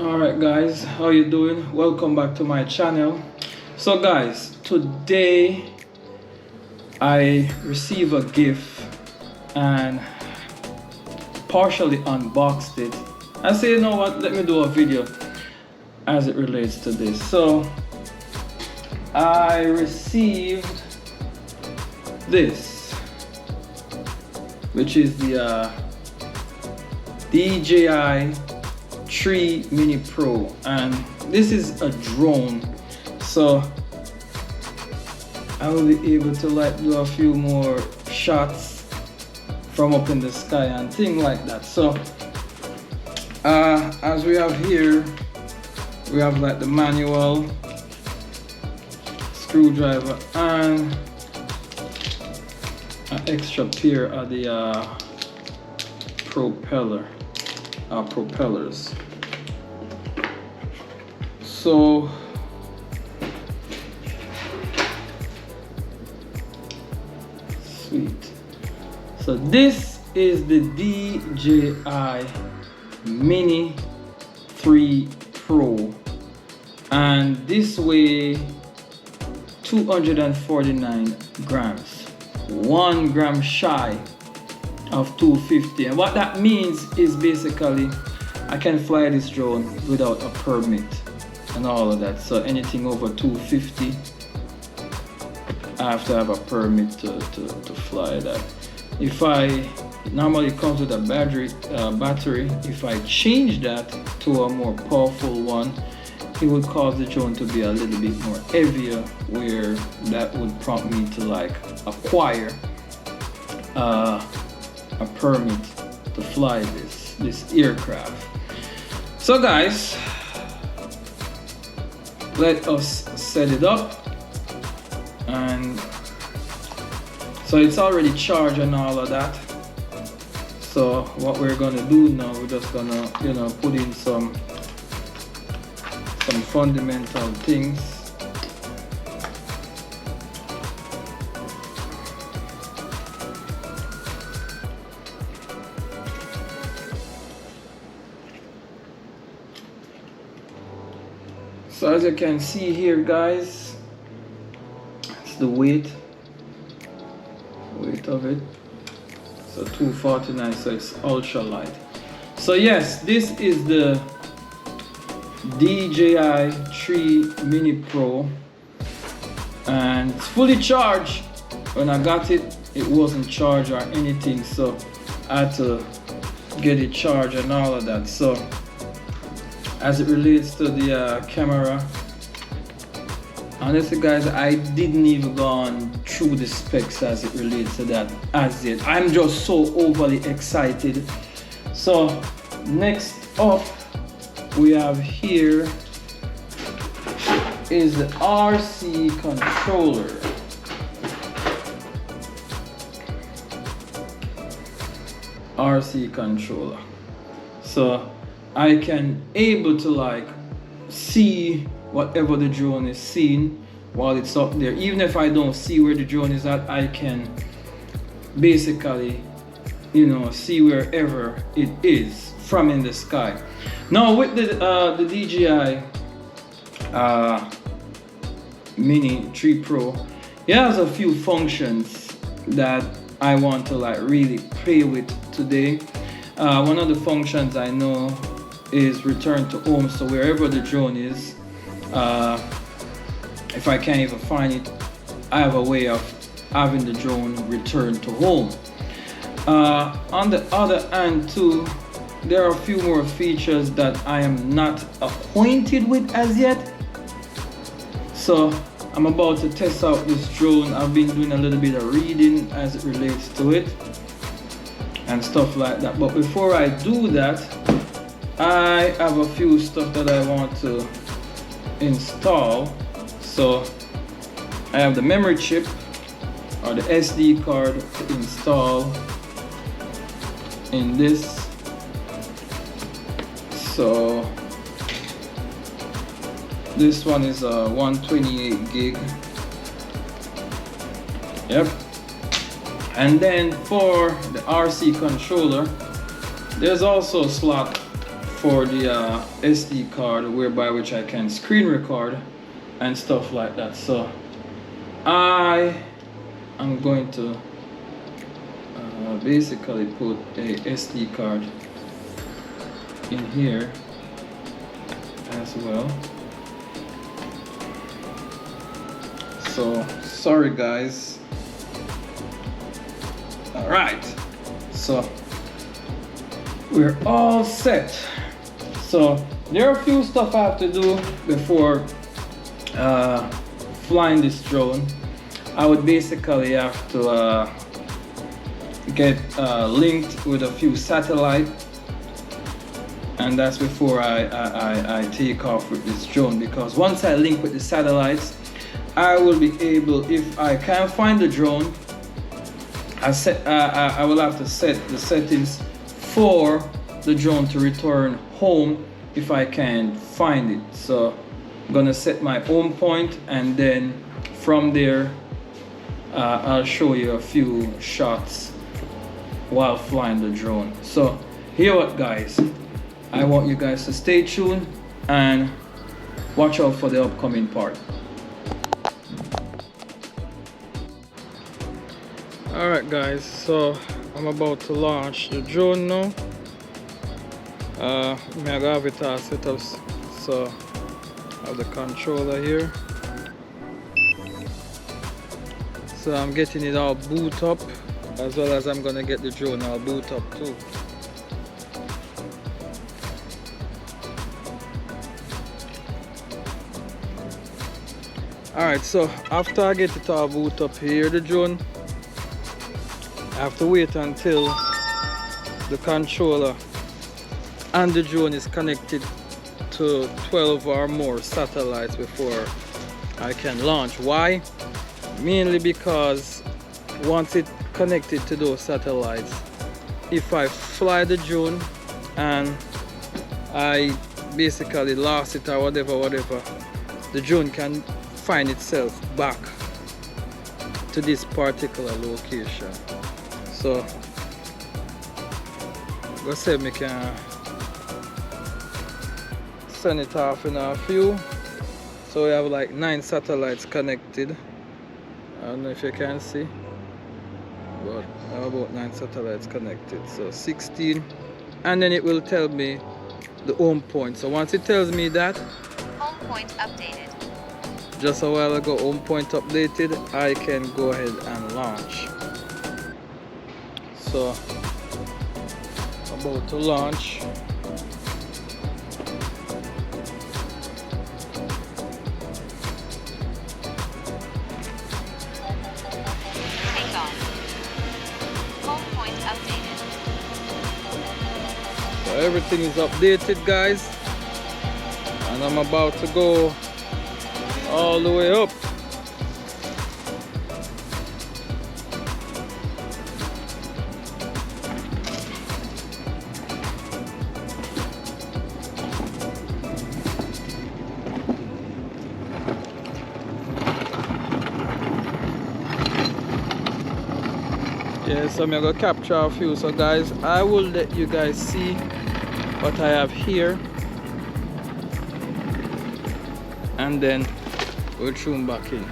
Alright guys, how you doing? Welcome back to my channel. So guys, today I receive a gift and partially unboxed it. I say, you know what, let me do a video as it relates to this. So I received this, which is the DJI Mini Pro, and this is a drone, so I will be able to do a few more shots from up in the sky and things like that. So as we have here, we have the manual, screwdriver, and an extra pair of the propellers. So sweet. So this is the DJI Mini 3 Pro, and this weighs 249 grams, 1 gram shy of 250. And what that means is basically I can fly this drone without a permit and all of that. So anything over 250, I have to have a permit to fly that. It normally comes with a battery. If I change that to a more powerful one, it would cause the drone to be a little bit more heavier, where that would prompt me to acquire a permit to fly this aircraft. So guys, let us set it up. And so it's already charged and all of that. So what we're gonna do now, we're just gonna put in some fundamental things. So as you can see here guys, it's the weight of it. So 249, so it's ultra light. So yes, this is the DJI Mini Pro, and it's fully charged. When I got it, it wasn't charged or anything, so I had to get it charged and all of that. So as it relates to the camera, honestly guys, I didn't even go on through the specs as it relates to that as yet. I'm just so overly excited. So next up we have here is the RC controller. So I can able to see whatever the drone is seeing while it's up there. Even if I don't see where the drone is at, I can basically see wherever it is from in the sky. Now with the DJI Mini 3 Pro, it has a few functions that I want to really play with today. One of the functions I know is return to home. So wherever the drone is, if I can't even find it, I have a way of having the drone return to home. On the other hand too, there are a few more features that I am not acquainted with as yet. So I'm about to test out this drone. I've been doing a little bit of reading as it relates to it and stuff like that. But before I do that, I have a few stuff that I want to install. So I have the memory chip or the SD card to install in this. So this one is a 128 gig. Yep. And then for the RC controller, there's also a slot for the SD card, whereby which I can screen record and stuff like that. So I am going to basically put a SD card in here as well. So sorry guys. All right, so we're all set. So there are a few stuff I have to do before flying this drone. I would basically have to get linked with a few satellites, and that's before I take off with this drone, because once I link with the satellites, I will be able, if I can't find the drone, I will have to set the settings for the drone to return home if I can find it. So I'm gonna set my home point, and then from there I'll show you a few shots while flying the drone. So here what guys, I want you guys to stay tuned and watch out for the upcoming part. Alright guys, so I'm about to launch the drone now. I have it all set up, so I have the controller here. So I'm getting it all boot up, as well as I'm gonna get the drone all boot up too. Alright, so after I get it all boot up here, the drone, I have to wait until the controller and the drone is connected to 12 or more satellites before I can launch. Why? Mainly because once it's connected to those satellites, if I fly the drone and I basically lost it or whatever, the drone can find itself back to this particular location. So go say me can send it off in a few. So we have like 9 satellites connected. I don't know if you can see, but I have about 9 satellites connected. So 16, and then it will tell me the home point. So once it tells me that, home point updated. Just a while ago, home point updated, I can go ahead and launch. So about to launch. Take off. Home point updated. So everything is updated guys, and I'm about to go all the way up. Yeah, so I'm gonna capture a few. So guys, I will let you guys see what I have here, and then we'll tune back in.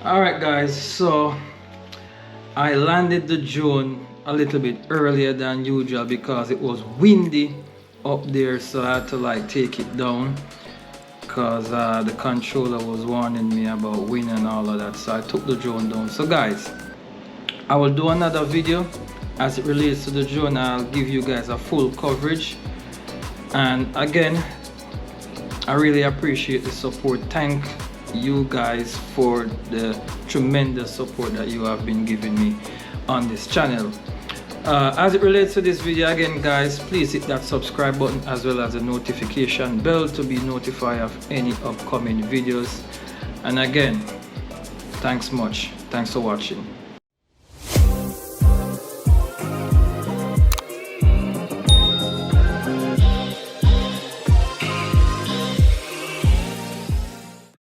Alright guys, so I landed the drone a little bit earlier than usual because it was windy up there, so I had to like take it down because the controller was warning me about wind and all of that, so I took the drone down. So guys, I will do another video as it relates to the drone. I'll give you guys a full coverage, and again, I really appreciate the support. Thank you guys for the tremendous support that you have been giving me on this channel. As it relates to this video, again guys, please hit that subscribe button as well as the notification bell to be notified of any upcoming videos. And again, thanks for watching.